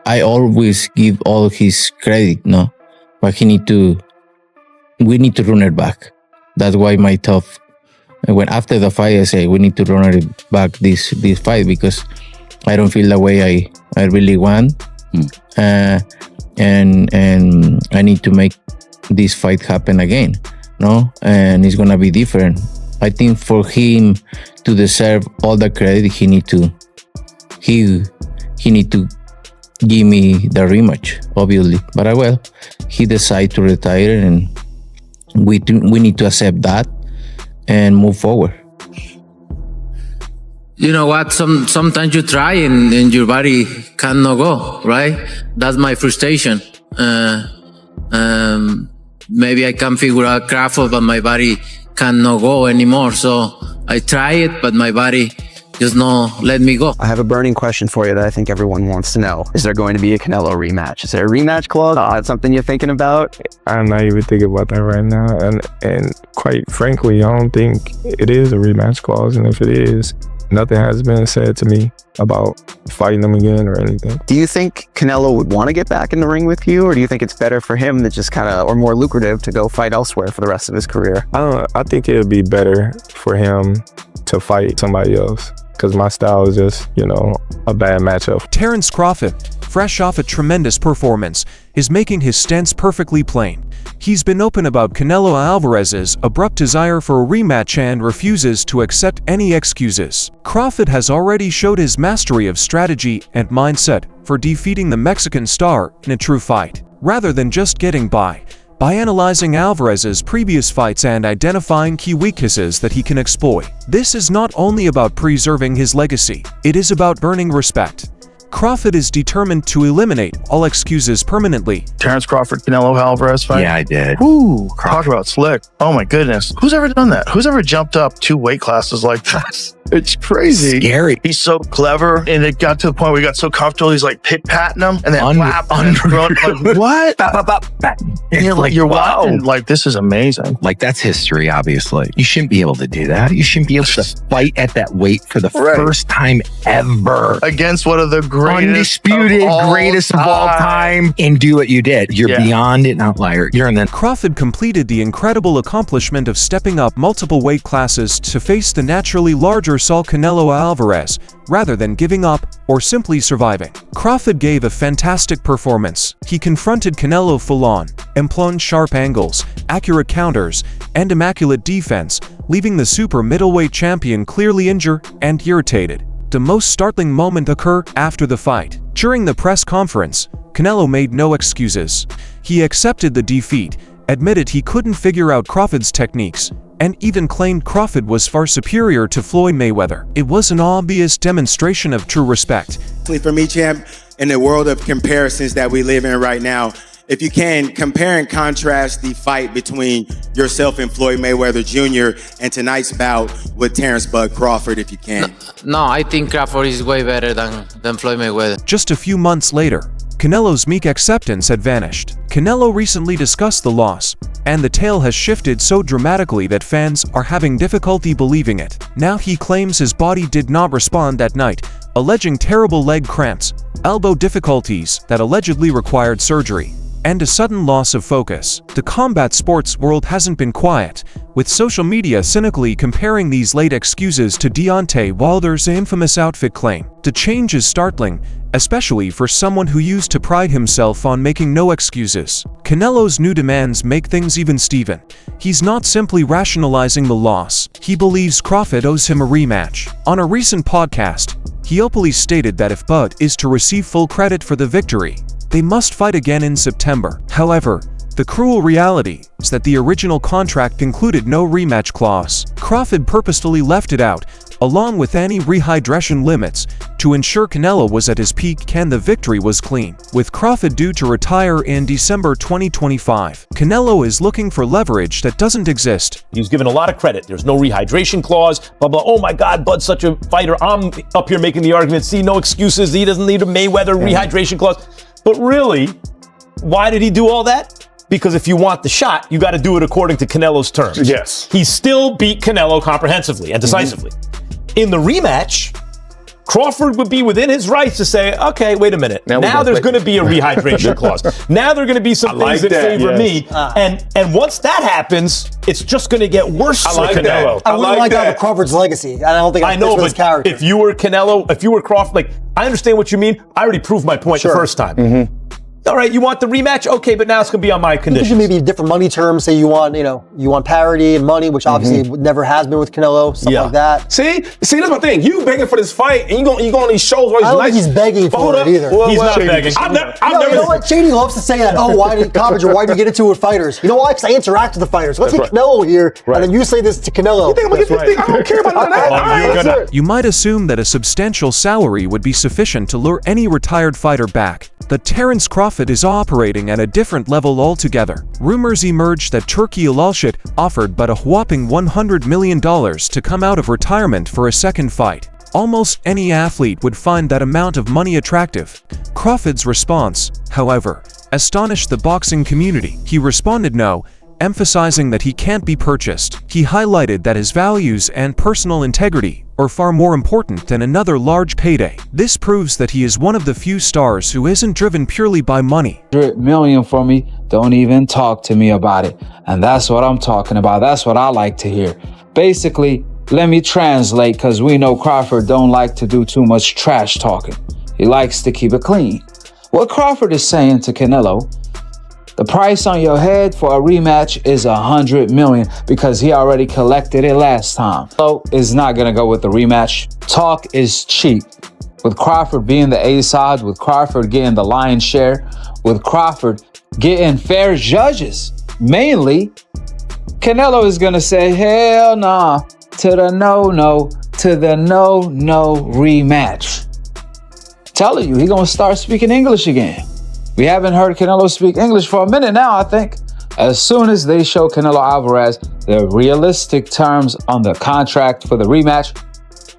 I always give all his credit, no, but we need to run it back. That's why my tough. When after the fight, I say we need to run it back this fight because I don't feel the way I really want, and I need to make this fight happen again, no, and it's gonna be different. I think for him to deserve all the credit, he need to give me the rematch, obviously. But he decided to retire, and we need to accept that and move forward. You know what? Sometimes you try and your body cannot go, right? That's my frustration. Maybe I can figure out Crawford, but my body cannot go anymore. So I try it, but my body just not let me go. I have a burning question for you that I think everyone wants to know. Is there going to be a Canelo rematch? Is there a rematch clause? That's something you're thinking about? I'm not even thinking about that right now. And quite frankly, I don't think it is a rematch clause. And if it is, nothing has been said to me about fighting him again or anything. Do you think Canelo would want to get back in the ring with you? Or do you think it's better for him to just or more lucrative to go fight elsewhere for the rest of his career? I think it would be better for him to fight somebody else, because my style is just, a bad matchup. Terence Crawford, fresh off a tremendous performance, is making his stance perfectly plain. He's been open about Canelo Álvarez's abrupt desire for a rematch and refuses to accept any excuses. Crawford has already showed his mastery of strategy and mindset for defeating the Mexican star in a true fight, rather than just getting by analyzing Álvarez's previous fights and identifying key weaknesses that he can exploit. This is not only about preserving his legacy, it is about earning respect. Crawford is determined to eliminate all excuses permanently. Terence Crawford, Canelo Álvarez fight? Yeah, I did. Ooh, talk about slick. Oh my goodness. Who's ever done that? Who's ever jumped up 2 weight classes like that? It's crazy. Scary. He's so clever, and it got to the point where he got so comfortable, he's like pit-patting them, and then like, what? And you're watching, like, this is amazing. Like, that's history, obviously. You shouldn't be able to do that. You shouldn't be able to fight at that weight for the first time ever. Against one of the greatest greatest of all time, and do what you did. You're beyond an outlier. You're in the... Crawford completed the incredible accomplishment of stepping up multiple weight classes to face the naturally larger Saul Canelo Álvarez, rather than giving up or simply surviving. Crawford gave a fantastic performance. He confronted Canelo full-on, employing sharp angles, accurate counters, and immaculate defense, leaving the super middleweight champion clearly injured and irritated. The most startling moment occurred after the fight. During the press conference, Canelo made no excuses. He accepted the defeat, admitted he couldn't figure out Crawford's techniques, and even claimed Crawford was far superior to Floyd Mayweather. It was an obvious demonstration of true respect. For me, champ, in the world of comparisons that we live in right now, if you can compare and contrast the fight between yourself and Floyd Mayweather Jr. and tonight's bout with Terence Bud Crawford, if you can. No, I think Crawford is way better than Floyd Mayweather. Just a few months later, Canelo's meek acceptance had vanished. Canelo recently discussed the loss, and the tale has shifted so dramatically that fans are having difficulty believing it. Now he claims his body did not respond that night, alleging terrible leg cramps, elbow difficulties that allegedly required surgery, and a sudden loss of focus. The combat sports world hasn't been quiet, with social media cynically comparing these late excuses to Deontay Wilder's infamous outfit claim. The change is startling, especially for someone who used to pride himself on making no excuses. Canelo's new demands make things even steven. He's not simply rationalizing the loss. He believes Crawford owes him a rematch. On a recent podcast, he openly stated that if Bud is to receive full credit for the victory, they must fight again in September. However, the cruel reality is that the original contract included no rematch clause. Crawford purposefully left it out, along with any rehydration limits, to ensure Canelo was at his peak and the victory was clean. With Crawford due to retire in December 2025, Canelo is looking for leverage that doesn't exist. He's given a lot of credit. There's no rehydration clause, blah, blah. Oh my God, Bud's such a fighter. I'm up here making the argument, see, no excuses. He doesn't need a Mayweather rehydration clause. But really, why did he do all that? Because if you want the shot, you got to do it according to Canelo's terms. Yes. He still beat Canelo comprehensively and decisively. In the rematch, Crawford would be within his rights to say, okay, wait a minute. Now there's going to be a rehydration clause. Now there are going to be some things that favor me. And once that happens, it's just going to get worse for Canelo. I wouldn't like that with Crawford's legacy. I don't think I know, but his character. If you were Canelo, if you were Crawford, like, I understand what you mean. I already proved my point the first time. All right, you want the rematch? Okay, but now it's going to be on my conditions. Maybe different money terms. Say you want parity and money, which obviously never has been with Canelo. Stuff like that. See, that's my thing. You begging for this fight, and you go on these shows where I don't think he's begging for it either. He's not begging. You know what? Shady loves to say that. Oh, why do you get into it with fighters? You know why? Because I interact with the fighters. Let's get Canelo here, and then you say this to Canelo. You think I'm gonna get this thing? I don't care about none of that. You might assume that a substantial salary would be sufficient to lure any retired fighter back. But Terence Crawford is operating at a different level altogether. Rumors emerged that Turki Alalshit offered but a whopping $100 million to come out of retirement for a second fight. Almost any athlete would find that amount of money attractive. Crawford's response, however, astonished the boxing community. He responded no, emphasizing that he can't be purchased. He highlighted that his values and personal integrity are far more important than another large payday. This proves that he is one of the few stars who isn't driven purely by money. $100 million for me, don't even talk to me about it. And that's what I'm talking about. That's what I like to hear. Basically, let me translate, because we know Crawford don't like to do too much trash talking. He likes to keep it clean. What Crawford is saying to Canelo, the price on your head for a rematch is $100 million because he already collected it last time. So is not gonna go with the rematch. Talk is cheap. With Crawford being the A side, with Crawford getting the lion's share, with Crawford getting fair judges, mainly, Canelo is gonna say, hell nah, to the no rematch. Telling you, he gonna start speaking English again. We haven't heard Canelo speak English for a minute now, I think. As soon as they show Canelo Álvarez the realistic terms on the contract for the rematch,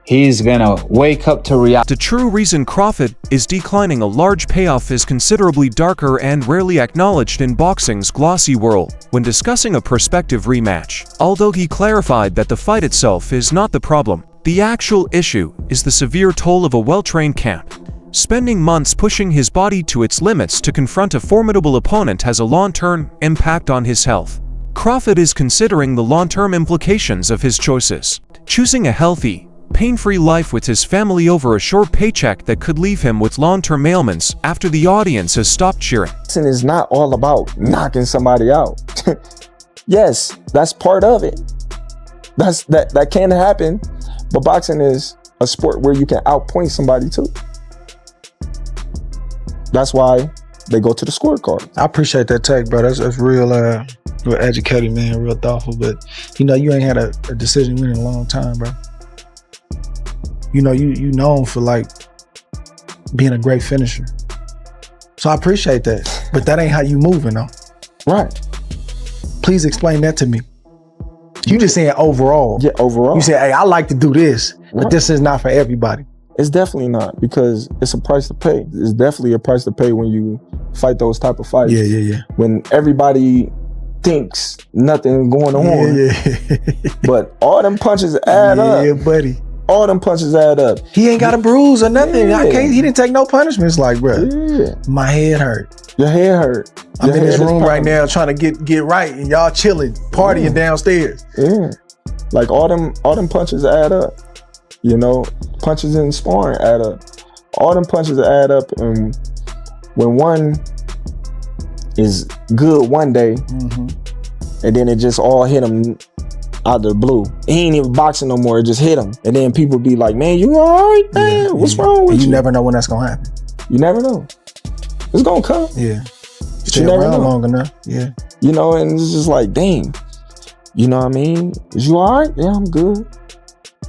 he's gonna wake up to reality. The true reason Crawford is declining a large payoff is considerably darker and rarely acknowledged in boxing's glossy world when discussing a prospective rematch. Although he clarified that the fight itself is not the problem, the actual issue is the severe toll of a well-trained camp. Spending months pushing his body to its limits to confront a formidable opponent has a long-term impact on his health. Crawford is considering the long-term implications of his choices, choosing a healthy, pain-free life with his family over a short paycheck that could leave him with long-term ailments after the audience has stopped cheering. Boxing is not all about knocking somebody out. Yes, that's part of it. That can happen, but boxing is a sport where you can outpoint somebody too. That's why they go to the scorecard. I appreciate that take, bro. That's real educated, man, real thoughtful. But you ain't had a decision win in a long time, bro. You known for like being a great finisher. So I appreciate that. But that ain't how you moving though. Right. Please explain that to me. You just saying overall. Yeah, overall. You say, hey, I like to do this, but this is not for everybody. It's definitely not, because it's a price to pay. It's definitely a price to pay when you fight those type of fights. Yeah. When everybody thinks nothing going on. Yeah. But all them punches add up. Yeah, buddy. All them punches add up. He ain't got a bruise or nothing. Yeah. He didn't take no punishments. Like, bro, my head hurt. Your head hurt. I'm in this room right now trying to get right, and y'all chilling, partying downstairs. Yeah. Like all them punches add up. Punches in sparring add up. All them punches add up, and when one is good one day, and then it just all hit him out of the blue. He ain't even boxing no more. It just hit him, and then people be like, "Man, you all right, man? What's wrong with you?" You never know when that's gonna happen. You never know. It's gonna come. Yeah. Stay around long enough. Yeah. And it's just like, dang. You know what I mean? Is you all right? Yeah, I'm good.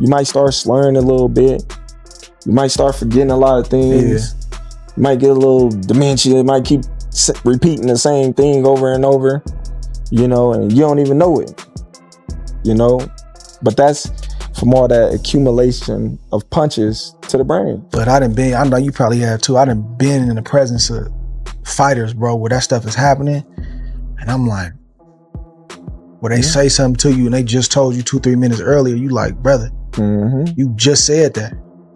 You might start slurring a little bit. You might start forgetting a lot of things. Yeah. You might get a little dementia. You might keep repeating the same thing over and over, and you don't even know it, But that's from all that accumulation of punches to the brain. But I know you probably have too. I done been in the presence of fighters, bro, where that stuff is happening. And I'm like, where they say something to you and they just told you 2-3 minutes earlier, you like, brother, you just said that.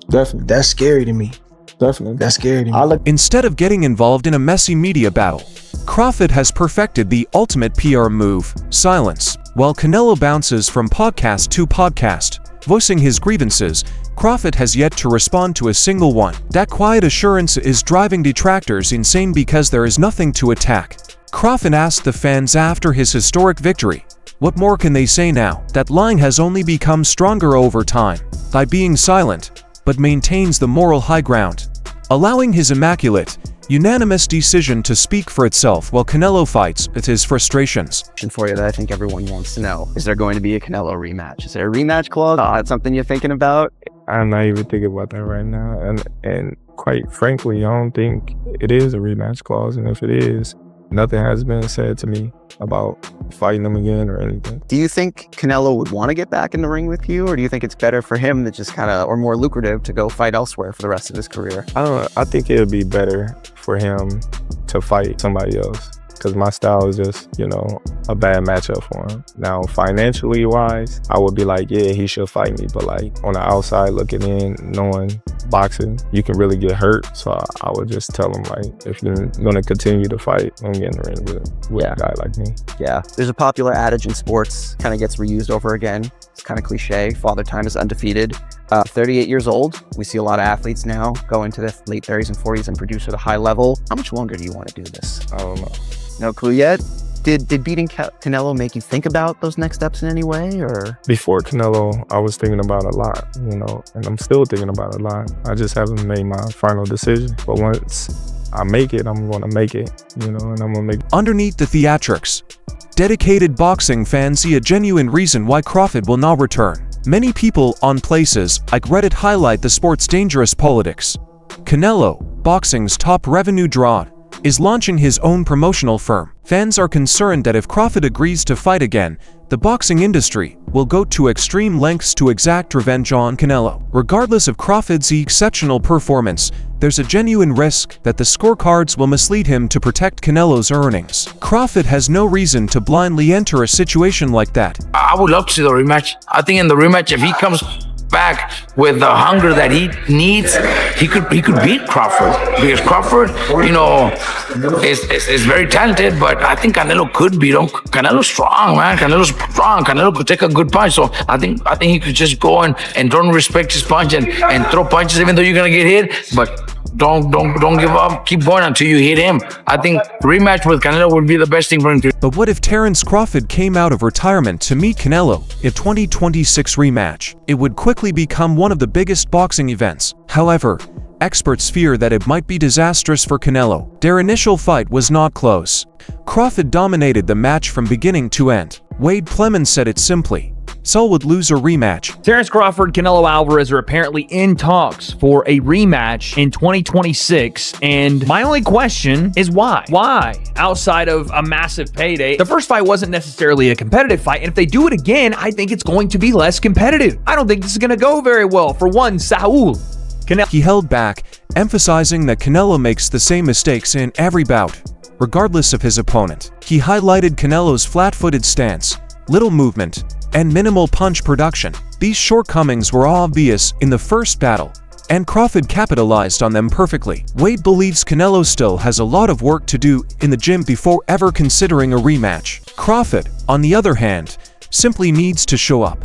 Definitely. That's scary to me. Definitely. That's scary to me. Instead of getting involved in a messy media battle, Crawford has perfected the ultimate PR move, silence. While Canelo bounces from podcast to podcast, voicing his grievances, Crawford has yet to respond to a single one. That quiet assurance is driving detractors insane because there is nothing to attack. Crawford asked the fans after his historic victory, what more can they say now? That line has only become stronger over time by being silent, but maintains the moral high ground, allowing his immaculate, unanimous decision to speak for itself while Canelo fights with his frustrations. For you that I think everyone wants to know. Is there going to be a Canelo rematch? Is there a rematch clause? That's something you're thinking about? I'm not even thinking about that right now. And quite frankly, I don't think it is a rematch clause. And if it is, nothing has been said to me about fighting them again or anything. Do you think Canelo would want to get back in the ring with you? Or do you think it's better for him to just kind of, or more lucrative to go fight elsewhere for the rest of his career? I don't know. I think it would be better for him to fight somebody else. Because my style is just, a bad matchup for him. Now, financially wise, I would be like, yeah, he should fight me. But like on the outside looking in, knowing boxing, you can really get hurt. So I would just tell him, like, if you're going to continue to fight, don't get in the ring with a guy like me. Yeah. There's a popular adage in sports, kind of gets reused over again. It's kind of cliche. Father Time is undefeated. 38 years old. We see a lot of athletes now go into the late 30s and 40s and produce at a high level. How much longer do you want to do this? I don't know. No clue yet? Did beating Canelo make you think about those next steps in any way, or? Before Canelo, I was thinking about a lot, and I'm still thinking about a lot. I just haven't made my final decision. But once I make it, I'm going to make it, and I'm going to make it. Underneath the theatrics, dedicated boxing fans see a genuine reason why Crawford will not return. Many people on places like Reddit highlight the sport's dangerous politics. Canelo, boxing's top revenue draw, is launching his own promotional firm. Fans are concerned that if Crawford agrees to fight again, the boxing industry will go to extreme lengths to exact revenge on Canelo. Regardless of Crawford's exceptional performance, there's a genuine risk that the scorecards will mislead him to protect Canelo's earnings. Crawford has no reason to blindly enter a situation like that. I would love to see the rematch. I think in the rematch, if he comes back with the hunger that he needs, he could beat Crawford, because Crawford, is very talented, but I think Canelo could beat him. Canelo's strong, man. Canelo's strong. Canelo could take a good punch, so I think he could just go and don't respect his punch and throw punches even though you're gonna get hit, but don't give up. Keep going until you hit him. I think rematch with Canelo would be the best thing for him to. But what if Terence Crawford came out of retirement to meet Canelo in 2026 rematch? It would quickly become one of the biggest boxing events. However, experts fear that it might be disastrous for Canelo. Their initial fight was not close. Crawford dominated the match from beginning to end. Wade Plemons said it simply: Saul would lose a rematch. Terence Crawford, Canelo Álvarez are apparently in talks for a rematch in 2026, and my only question is why? Why? Outside of a massive payday, the first fight wasn't necessarily a competitive fight, and if they do it again, I think it's going to be less competitive. I don't think this is going to go very well. For one, Saul. He held back, emphasizing that Canelo makes the same mistakes in every bout, regardless of his opponent. He highlighted Canelo's flat-footed stance, little movement, and minimal punch production. These shortcomings were obvious in the first battle, and Crawford capitalized on them perfectly. Wade believes Canelo still has a lot of work to do in the gym before ever considering a rematch. Crawford, on the other hand, simply needs to show up.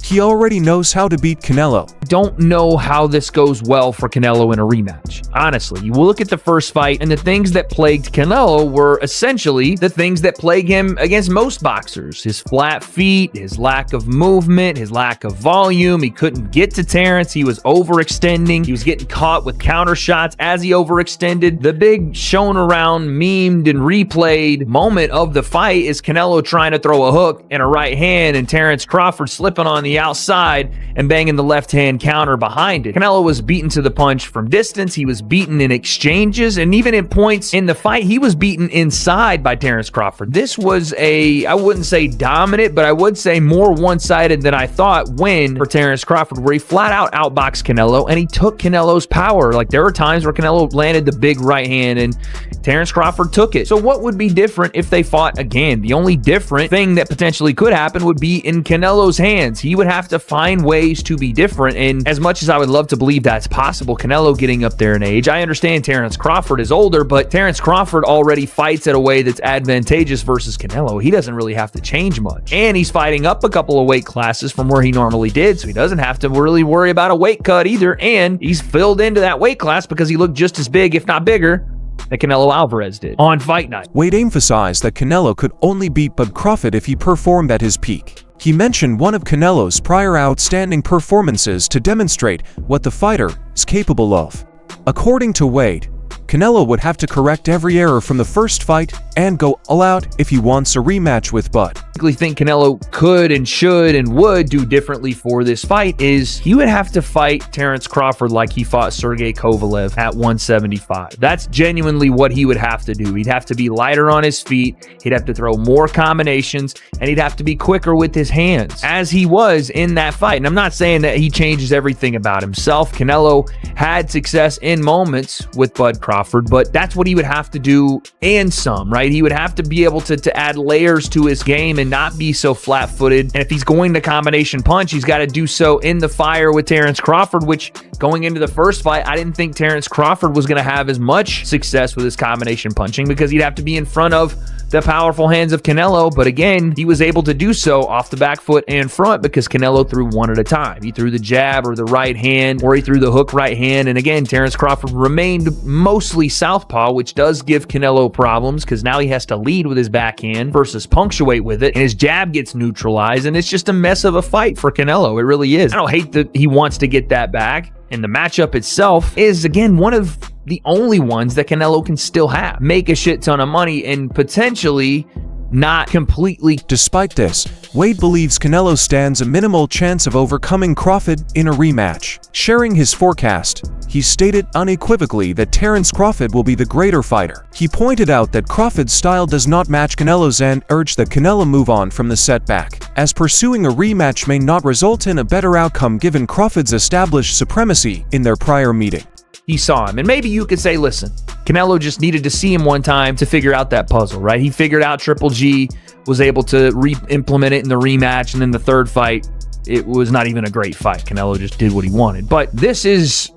He already knows how to beat Canelo. Don't know how this goes well for Canelo in a rematch. Honestly, you will look at the first fight, and the things that plagued Canelo were essentially the things that plague him against most boxers. His flat feet, his lack of movement, his lack of volume. He couldn't get to Terence. He was overextending. He was getting caught with counter shots as he overextended. The big shown around, memed, and replayed moment of the fight is Canelo trying to throw a hook and a right hand, and Terence Crawford slipping on the outside and banging the left hand counter behind it. Canelo was beaten to the punch from distance. He was beaten in exchanges, and even in points in the fight, he was beaten inside by Terence Crawford. This was I wouldn't say dominant, but I would say more one-sided than I thought win for Terence Crawford, where he flat out outboxed Canelo and he took Canelo's power. Like, there were times where Canelo landed the big right hand and Terence Crawford took it. So what would be different if they fought again? The only different thing that potentially could happen would be in Canelo's hands. He would would have to find ways to be different. And as much as I would love to believe that's possible, Canelo getting up there in age, I understand Terence Crawford is older, but Terence Crawford already fights at a way that's advantageous versus Canelo. He doesn't really have to change much. And he's fighting up a couple of weight classes from where he normally did, so he doesn't have to really worry about a weight cut either. And he's filled into that weight class because he looked just as big, if not bigger, that Canelo Álvarez did on fight night. Wade emphasized that Canelo could only beat Bud Crawford if he performed at his peak. He mentioned one of Canelo's prior outstanding performances to demonstrate what the fighter is capable of. According to Wade, Canelo would have to correct every error from the first fight and go all out if he wants a rematch with Bud. I think Canelo could and should and would do differently for this fight is he would have to fight Terence Crawford like he fought Sergey Kovalev at 175. That's genuinely what he would have to do. He'd have to be lighter on his feet, he'd have to throw more combinations, and he'd have to be quicker with his hands, as he was in that fight. And I'm not saying that he changes everything about himself. Canelo had success in moments with Bud Crawford, but that's what he would have to do and some, right? He would have to be able to add layers to his game and not be so flat-footed. And if he's going to combination punch, he's got to do so in the fire with Terence Crawford, which going into the first fight, I didn't think Terence Crawford was going to have as much success with his combination punching because he'd have to be in front of the powerful hands of Canelo. But again, he was able to do so off the back foot and front because Canelo threw one at a time. He threw the jab or the right hand, or he threw the hook right hand. And again, Terence Crawford remained mostly southpaw, which does give Canelo problems because now he has to lead with his backhand versus punctuate with it, and his jab gets neutralized, and it's just a mess of a fight for Canelo. It really is. I don't hate that he wants to get that back, and the matchup itself is, again, one of the only ones that Canelo can still have. Make a shit ton of money and potentially not completely. Despite this, Wade believes Canelo stands a minimal chance of overcoming Crawford in a rematch. Sharing his forecast, he stated unequivocally that Terence Crawford will be the greater fighter. He pointed out that Crawford's style does not match Canelo's and urged that Canelo move on from the setback, as pursuing a rematch may not result in a better outcome given Crawford's established supremacy in their prior meeting. He saw him, and maybe you could say, listen, Canelo just needed to see him one time to figure out that puzzle, right? He figured out Triple G, was able to re-implement it in the rematch, and then the third fight, it was not even a great fight. Canelo just did what he wanted. But this is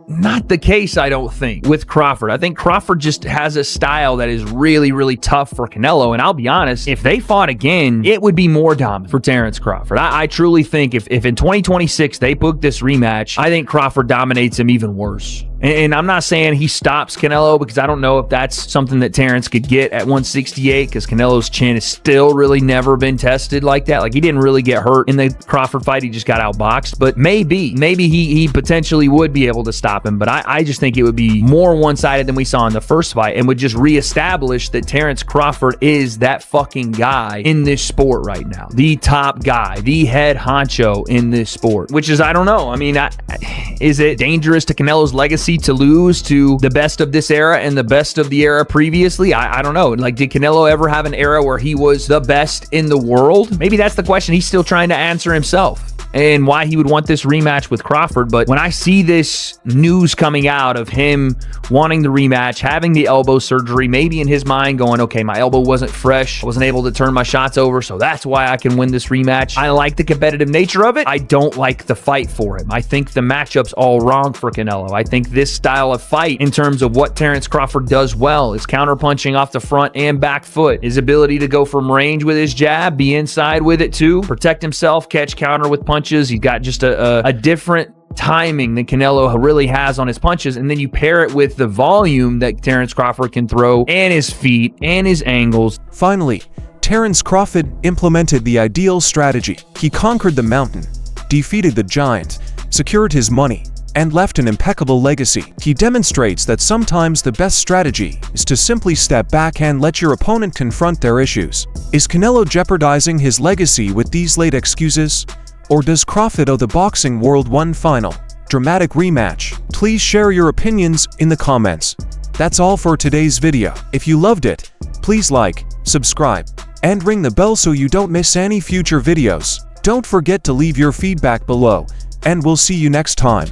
not the case, I don't think, with Crawford. I think Crawford just has a style that is really, really tough for Canelo. And I'll be honest, if they fought again, it would be more dominant for Terence Crawford. I truly think if in 2026 they book this rematch, I think Crawford dominates him even worse. And I'm not saying he stops Canelo because I don't know if that's something that Terence could get at 168 because Canelo's chin has still really never been tested like that. Like, he didn't really get hurt in the Crawford fight. He just got outboxed. But maybe he potentially would be able to stop him. But I just think it would be more one-sided than we saw in the first fight and would just reestablish that Terence Crawford is that fucking guy in this sport right now. The top guy, the head honcho in this sport, which is, I don't know. I mean, is it dangerous to Canelo's legacy to lose to the best of this era and the best of the era previously? I don't know. Like, did Canelo ever have an era where he was the best in the world? Maybe that's the question he's still trying to answer himself, and why he would want this rematch with Crawford. But when I see this news coming out of him wanting the rematch, having the elbow surgery, maybe in his mind going, okay, my elbow wasn't fresh, I wasn't able to turn my shots over, so that's why I can win this rematch. I like the competitive nature of it. I don't like the fight for him. I think the matchup's all wrong for Canelo. I think this style of fight, in terms of what Terence Crawford does well, is counterpunching off the front and back foot, his ability to go from range with his jab, be inside with it too, protect himself, catch counter with punches. He's got just a different timing than Canelo really has on his punches, and then you pair it with the volume that Terence Crawford can throw, and his feet, and his angles. Finally, Terence Crawford implemented the ideal strategy. He conquered the mountain, defeated the giant, secured his money, and left an impeccable legacy. He demonstrates that sometimes the best strategy is to simply step back and let your opponent confront their issues. Is Canelo jeopardizing his legacy with these late excuses? Or does Crawford owe the boxing world one final, dramatic rematch? Please share your opinions in the comments. That's all for today's video. If you loved it, please like, subscribe, and ring the bell so you don't miss any future videos. Don't forget to leave your feedback below, and we'll see you next time.